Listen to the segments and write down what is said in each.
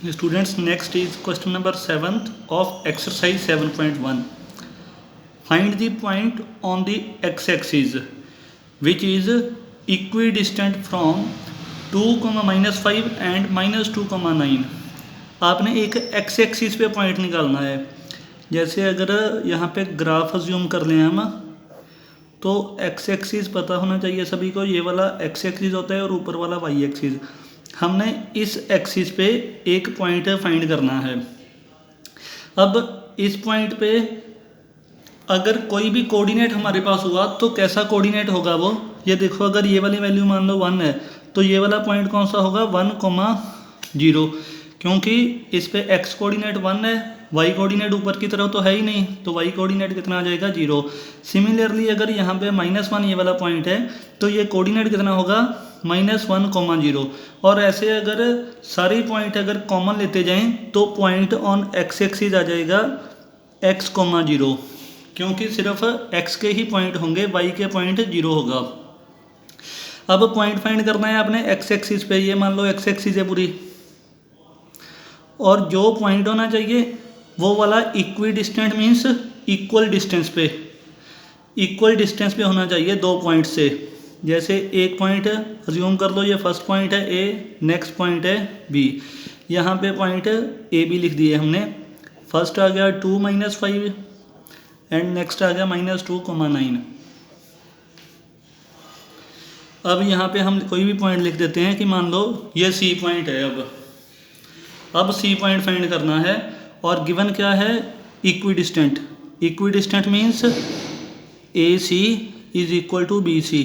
Students, next is question number 7th of exercise 7.1. Find the point on the x-axis which is equidistant from 2, -5 and -2, 9. आपने एक x axis पे point निकालना है। जैसे अगर यहाँ पे ग्राफ अज्यूम कर लें हम, तो एक्स एक्सिस पता होना चाहिए सभी को, ये वाला एक्स एक्सिस होता है और ऊपर वाला वाई एक्सिस। हमने इस एक्सिस पे एक पॉइंट फाइंड करना है। अब इस पॉइंट पे अगर कोई भी कोऑर्डिनेट हमारे पास हुआ तो कैसा कोऑर्डिनेट होगा वो, ये देखो, अगर ये वाली वैल्यू मान लो 1 है तो ये वाला पॉइंट कौन सा होगा, 1, 0, क्योंकि इस पे एक्स कोऑर्डिनेट 1 है, वाई कोऑर्डिनेट ऊपर की तरफ तो है ही नहीं, तो वाई कोऑर्डिनेट कितना आ जाएगा, 0। सिमिलरली अगर यहाँ पे -1 ये वाला पॉइंट है तो ये कोऑर्डिनेट कितना होगा, -1, 0। और ऐसे अगर सारी पॉइंट अगर कॉमन लेते जाएं तो पॉइंट ऑन एक्स एक्सिस आ जाएगा x, 0, क्योंकि सिर्फ x के ही पॉइंट होंगे, y के पॉइंट 0 होगा। अब पॉइंट फाइंड करना है आपने x एक्सिस पे, ये मान लो x एक्सिस है पूरी, और जो पॉइंट होना चाहिए वो वाला equi distant means equal distance पे, इक्वल डिस्टेंस पे होना चाहिए दो पॉइंट से। जैसे एक पॉइंट अज्यूम कर लो, ये फर्स्ट पॉइंट है A, नेक्स्ट पॉइंट है B। यहाँ पे पॉइंट AB लिख दिए हमने। फर्स्ट आ गया 2, -5 एंड नेक्स्ट आ गया -2, 9। अब यहाँ पे हम कोई भी पॉइंट लिख देते हैं कि मान लो ये C पॉइंट है। अब C पॉइंट फाइंड करना है और गिवन क्या है, equidistant. Equidistant means AC is equal to BC,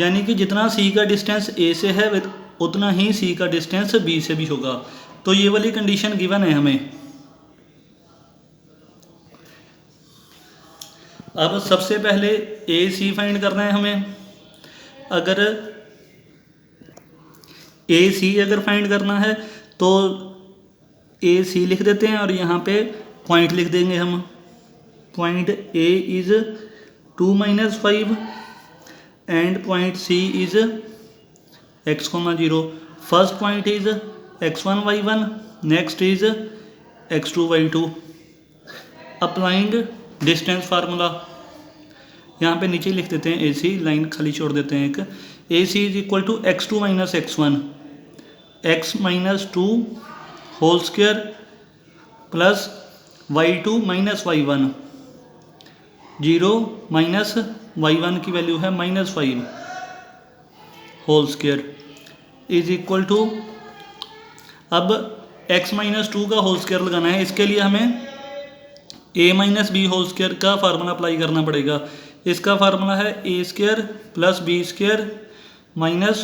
यानी कि जितना C का डिस्टेंस A से है उतना ही C का डिस्टेंस B से भी होगा। तो ये वाली कंडीशन गिवन है हमें। अब सबसे पहले AC फाइंड करना है हमें। अगर AC अगर फाइंड करना है तो AC लिख देते हैं और यहाँ पे पॉइंट लिख देंगे हम। Point A is 2, -5 and point C is x, 0। First point is x1, y1, next is x2, y2। Applying distance formula यहाँ पे नीचे लिख देते हैं, AC लाइन खाली छोड़ देते हैं एक। AC is equal to x2 - x1, x - 2 whole square plus y2 - y1, 0 -y1 की वैल्यू है -5 whole square is equal to, अब x - 2 का होल स्क्वायर लगाना है। इसके लिए हमें a - b होल स्क्वायर का फार्मूला अप्लाई करना पड़ेगा। इसका फार्मूला है a² + b²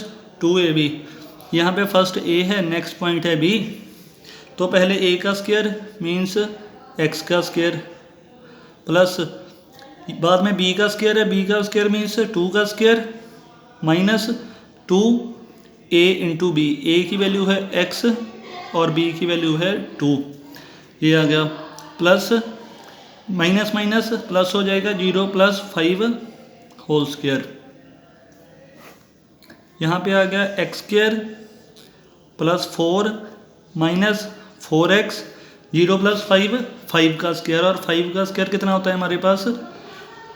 - 2ab। यहाँ पे फर्स्ट a है, नेक्स्ट पॉइंट है b, तो पहले a का स्क्वायर मीन्स x का स्क्वायर प्लस बाद में b का स्क्वायर है, b का स्क्वायर मीन्स 2 का square minus 2a × b। a की वैल्यू है x और b की वैल्यू है 2, ये आ गया, प्लस माइनस माइनस प्लस हो जाएगा, 0 + 5 होल स्क्वायर। यहाँ पे आ गया x² + 4 - 4x, 0 + 5, 5 का स्क्वायर, और 5 का स्क्वायर कितना होता है हमारे पास,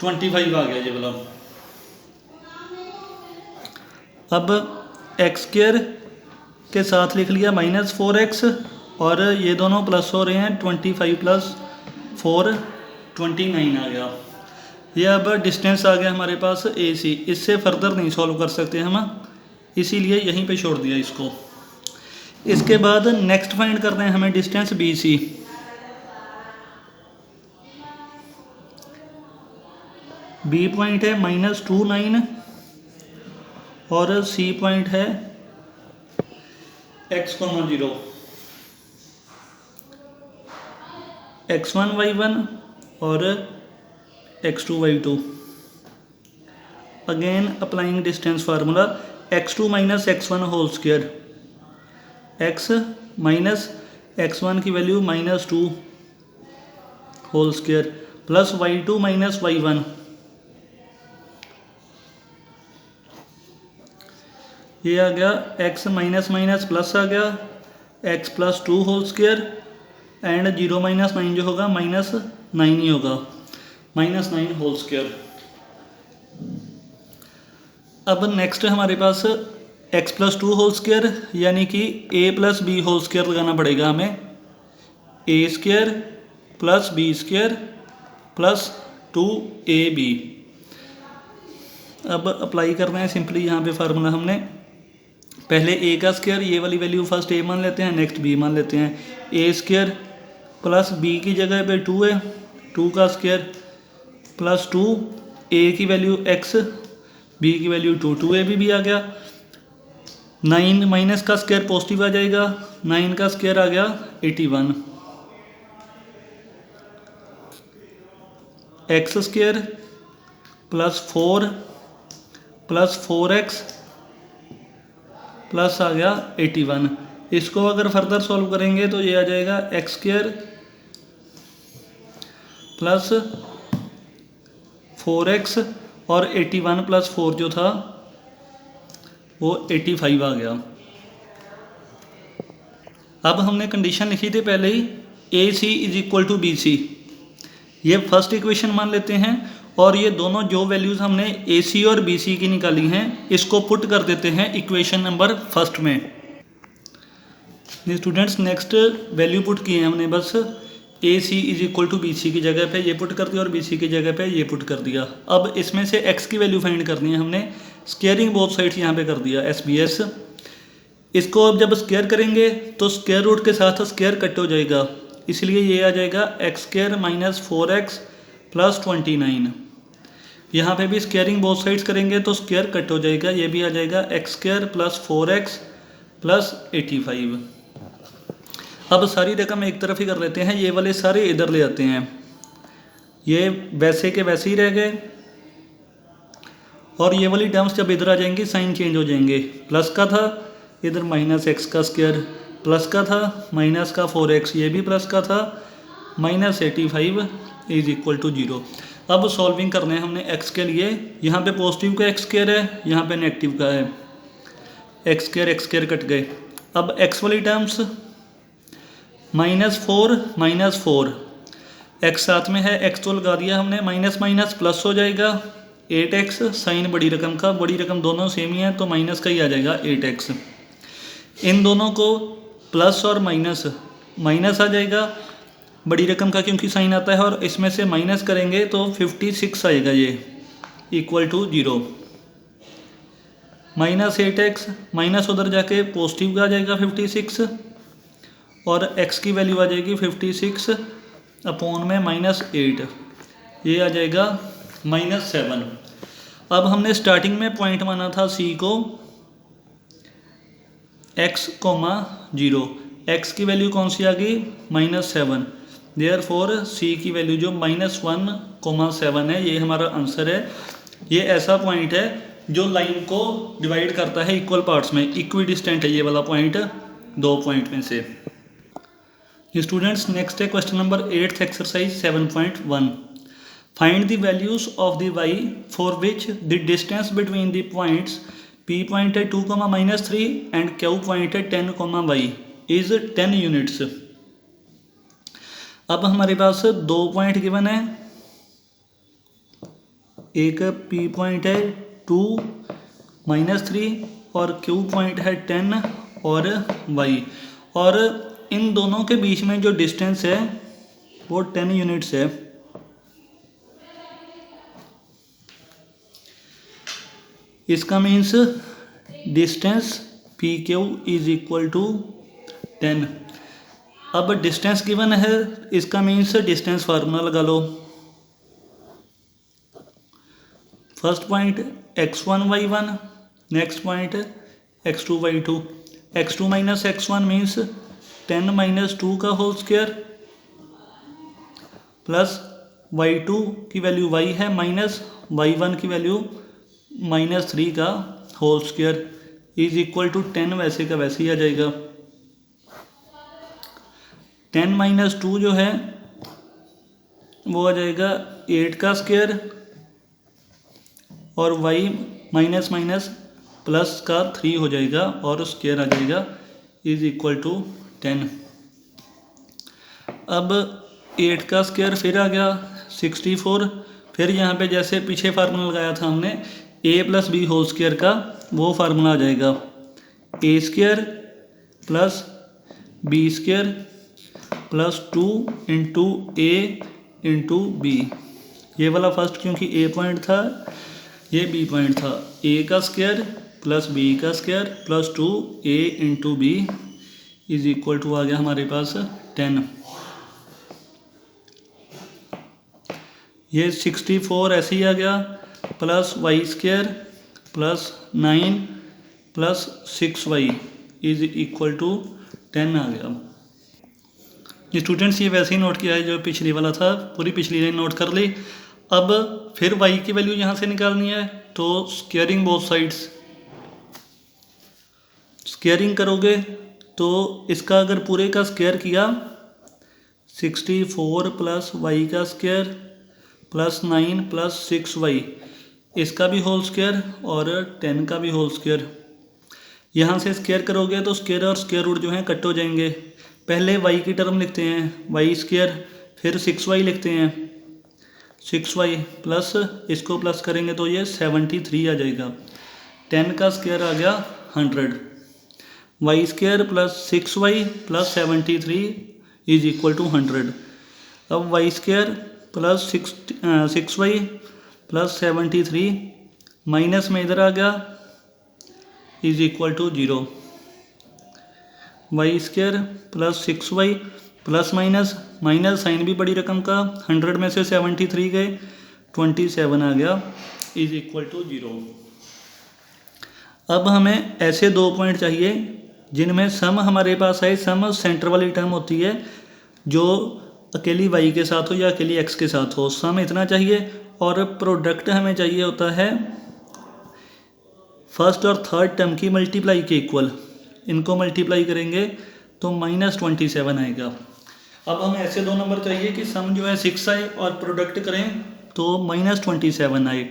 25 आ गया ये वाला। अब x² के साथ लिख लिया -4x, और ये दोनों प्लस हो रहे हैं, 25 + 4 29 आ गया। ये अब डिस्टेंस आ गया हमारे पास AC। इससे फर्दर नहीं सॉल्व कर सकते हम, इसीलिए यहीं पे छोड़ दिया इसको। इसके बाद नेक्स्ट फाइंड करते हैं हमें डिस्टेंस BC। B पॉइंट है -2, 9 और C पॉइंट है x, 0, x1, y1 और x2, y2। Again applying distance formula, x2 - x1 whole square, x - x1 की value -2 whole square plus y2 - y1, ये आ गया x माइनस माइनस प्लस आ गया, x plus 2 whole square and 0 minus 9 जो होगा -9 ही होगा, -9 होल स्क्वायर। अब नेक्स्ट हमारे पास एक्स प्लस 2 होल स्क्वायर यानी कि a plus b whole square लगाना पड़ेगा हमें। A square plus b square plus 2ab। अब अप्लाई करना है सिंपली यहाँ पे फार्मूला हमने। पहले ए का स्क्वायर, ये वाली वैल्यू फर्स्ट ए मान लेते हैं, नेक्स्ट बी मान लेते हैं। ए स्क्वायर प्लस बी की जगह पे 2 है, 2 का स्क्वायर प्लस 2, ए की वैल्यू x, बी की वैल्यू 2, 2ab भी आ गया। 9 माइनस का स्क्वायर पॉजिटिव आ जाएगा, 9 का स्क्वायर आ गया 81। X square plus 4 plus 4x plus आ गया 81। इसको अगर फर्दर सॉल्व करेंगे तो ये आ जाएगा एक्स स्क्वायर प्लस 4x और 81 प्लस 4 जो था वो 85 आ गया। अब हमने कंडीशन लिखी थी पहले ही, a c is equal to b c, ये फर्स्ट इक्वेशन मान लेते हैं और ये दोनों जो वैल्यूज़ हमने ए सी और बी सी की निकाली हैं इसको पुट कर देते हैं इक्वेशन नंबर फर्स्ट में। स्टूडेंट्स नेक्स्ट वैल्यू पुट की है हमने, बस a c is equal to b c की जगह पे ये पुट कर दिया और बी सी की जगह पे ये पुट कर दिया। अब इसमें से एक्स की वैल्यू फाइंड करनी है हमने, स्क्वायरिंग बोथ साइड्स यहाँ पे कर दिया SBS। इसको अब जब स्क्वायर करेंगे तो स्क्वायर रूट के साथ स्क्वायर कट हो जाएगा, इसलिए ये आ जाएगा x square minus 4x plus 29। यहाँ पे भी स्क्वायरिंग बोथ साइड्स करेंगे तो स्क्वायर कट हो जाएगा, ये भी आ जाएगा x square plus 4x plus 85। अब सारी रकम एक तरफ ही कर लेते हैं, ये वाले सारे इधर ले आते हैं, ये वैसे के वैसे ही रह गए और ये वाली टर्म्स जब इधर आ जाएंगी साइन चेंज हो जाएंगे। प्लस का था इधर माइनस एक्स का स्क्वायर, प्लस का था माइनस का 4x, ये भी प्लस का था माइनस 85 इज इक्वल टू 0। अब सॉल्विंग करने हैं हमने x के लिए, यहाँ पे पॉजिटिव का एक्स स्क्वायर है, यहाँ पे नेगेटिव का है, एक्स स्क्वायर कट गए। अब x वाली टर्म्स -4 x साथ में है, x तो लगा दिया हमने, माइनस माइनस प्लस हो जाएगा 8x, साइन बड़ी रकम का, बड़ी रकम दोनों सेम ही है तो माइनस का ही आ जाएगा 8x। इन दोनों को प्लस और माइनस आ जाएगा बड़ी रकम का क्योंकि साइन आता है, और इसमें से माइनस करेंगे तो 56 आएगा ये equal to 0। Minus 8x minus उधर जाके पॉजिटिव का आ जाएगा 56 और x की वैल्यू आ जाएगी 56 अपॉन में -8, ये आ जाएगा -7। अब हमने स्टार्टिंग में पॉइंट माना था c को x, 0, x की वैल्यू कौन सी आ गई -7, देयरफॉर c की वैल्यू जो -1,7 है ये हमारा आंसर है। ये ऐसा पॉइंट है जो लाइन को डिवाइड करता है इक्वल पार्ट्स में, इक्वी डिस्टेंट है ये वाला पॉइंट 2 पॉइंट में से। स्टूडेंट्स नेक्स्ट है question number 8th exercise 7.1। Find the values of the y for which the distance between the points P point है 2, -3 एंड Q पॉइंट है 10, y इज 10 यूनिट्स। अब हमारे पास 2 पॉइंट गिवन है, एक P point है 2, -3 और Q point है 10 और y, और इन दोनों के बीच में जो डिस्टेंस है वो 10 यूनिट्स है। इसका means distance PQ is equal to 10। अब डिस्टेंस गिवन है, इसका मीन्स डिस्टेंस फार्मूला लगा लो। First point x1 y1, next point x2 y2। x2 minus x1 means 10 - 2 का होल स्क्वायर प्लस y2 की वैल्यू y है माइनस y1 की value -3 का whole square is equal to 10, वैसे का वैसे ही आ जाएगा। 10 - 2 जो है वो आ जाएगा 8 का स्क्वायर और y माइनस प्लस का 3 हो जाएगा और स्क्वायर आ जाएगा इज इक्वल टू 10। अब 8 का स्क्वायर फिर आ गया 64। फिर यहाँ पे जैसे पीछे फार्मूला लगाया था हमने a plus b whole square का, वो फार्मूला आ जाएगा a square plus b square plus 2 into a into b. ये वाला फर्स्ट क्योंकि a पॉइंट था, ये b पॉइंट था। a का स्क्वायर प्लस b का square plus 2a into b is equal to आ गया हमारे पास 10। ये 64 ऐसे ही आ गया plus y square plus 9 plus 6y is equal to 10 आ गया। ये स्टूडेंट्स ये वैसे ही नोट किया है जो पिछली वाला था, पूरी पिछली लाइन नोट कर ली। अब फिर y की वैल्यू यहाँ से निकालनी है, तो स्क्वायरिंग बोथ साइड्स, स्क्वायरिंग करोगे तो इसका अगर पूरे का स्क्वायर किया 64 प्लस वाई का स्क्वायर प्लस 9 प्लस 6y, इसका भी होल स्क्वायर और 10 का भी होल स्क्वायर। यहाँ से स्क्वायर करोगे तो स्क्वायर और स्क्वायर रूट जो हैं कट हो जाएंगे। पहले y की टर्म लिखते हैं वाई स्क्वायर, फिर 6y लिखते हैं 6y प्लस इसको प्लस करेंगे तो ये 73 आ जाएगा। 10 का स्क्वायर आ गया 100। Y square plus 6y plus 73 is equal to 100। अब y square plus 6y plus 73 minus में इधर आ गया is equal to 0। Y square plus 6y plus minus, minus sign भी बड़ी रकम का, 100 में से 73 गए 27 आ गया इज इक्वल टू 0। अब हमें ऐसे दो पॉइंट चाहिए जिनमें सम हमारे पास है, सम सेंटर वाली टर्म होती है जो अकेली y के साथ हो या अकेली x के साथ हो, सम इतना चाहिए। और प्रोडक्ट हमें चाहिए होता है फर्स्ट और थर्ड टर्म की मल्टीप्लाई के इक्वल। इनको मल्टीप्लाई करेंगे तो -27 आएगा। अब हमें ऐसे दो नंबर चाहिए कि सम जो है 6 आए और प्रोडक्ट करें तो -27 आए।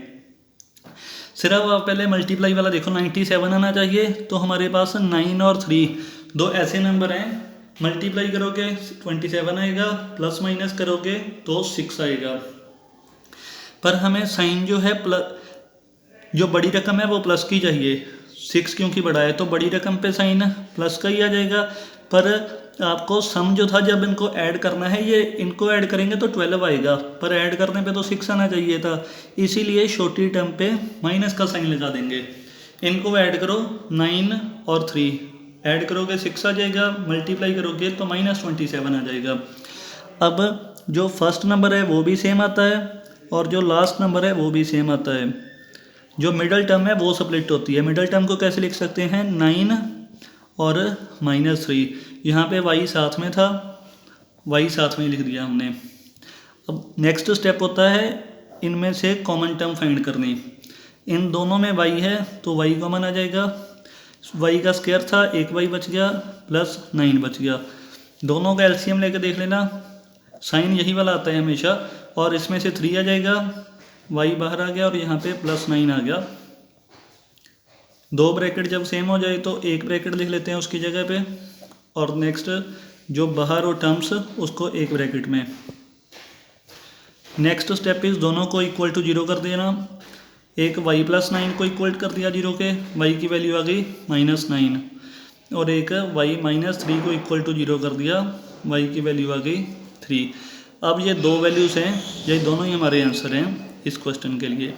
सिर्फ आप पहले मल्टीप्लाई वाला देखो, 97 आना चाहिए। तो हमारे पास 9 और 3 दो ऐसे नंबर हैं, मल्टीप्लाई करोगे 27 आएगा, प्लस माइनस करोगे तो 6 आएगा। पर हमें साइन जो है जो बड़ी रकम है वो प्लस की चाहिए। 6 क्योंकि बड़ा है तो बड़ी रकम पे साइन प्लस का ही आ जाएगा। पर आपको सम जो था जब इनको ऐड करना है, ये इनको ऐड करेंगे तो 12 आएगा, पर ऐड करने पे तो 6 आना चाहिए था। इसीलिए छोटी टर्म पे माइनस का साइन लगा देंगे। इनको ऐड करो 9 और 3 ऐड करोगे 6 आ जाएगा, मल्टीप्लाई करोगे तो -27 आ जाएगा। अब जो फर्स्ट नंबर है वो भी सेम आता है और जो लास्ट नंबर है वो भी सेम आता है। जो मिडल टर्म है वो स्प्लिट होती है। मिडल टर्म को कैसे लिख सकते हैं, 9 और -3। यहाँ पे y साथ में था, y साथ में लिख दिया हमने। अब नेक्स्ट स्टेप होता है इनमें से कॉमन टर्म फाइंड करनी। इन दोनों में y है तो y कॉमन आ जाएगा। y का स्क्वायर था, एक y बच गया प्लस 9 बच गया। दोनों का एलसीएम लेकर देख लेना, साइन यही वाला आता है हमेशा। और इसमें से 3 आ जाएगा, y बाहर आ गया और यहाँ पे +9 आ गया। दो ब्रैकेट जब सेम हो जाए तो एक ब्रैकेट लिख लेते हैं उसकी जगह पे, और नेक्स्ट जो बाहर हो टर्म्स उसको एक ब्रैकेट में। नेक्स्ट स्टेप इस दोनों को इक्वल टू 0 कर देना। एक y + 9 को इक्वल कर दिया 0 के, y की वैल्यू आ गई -9। और एक y - 3 को इक्वल टू 0 कर दिया, y की वैल्यू आ गई 3। अब ये दो वैल्यूज़ हैं, ये दोनों ही हमारे आंसर हैं इस क्वेश्चन के लिए।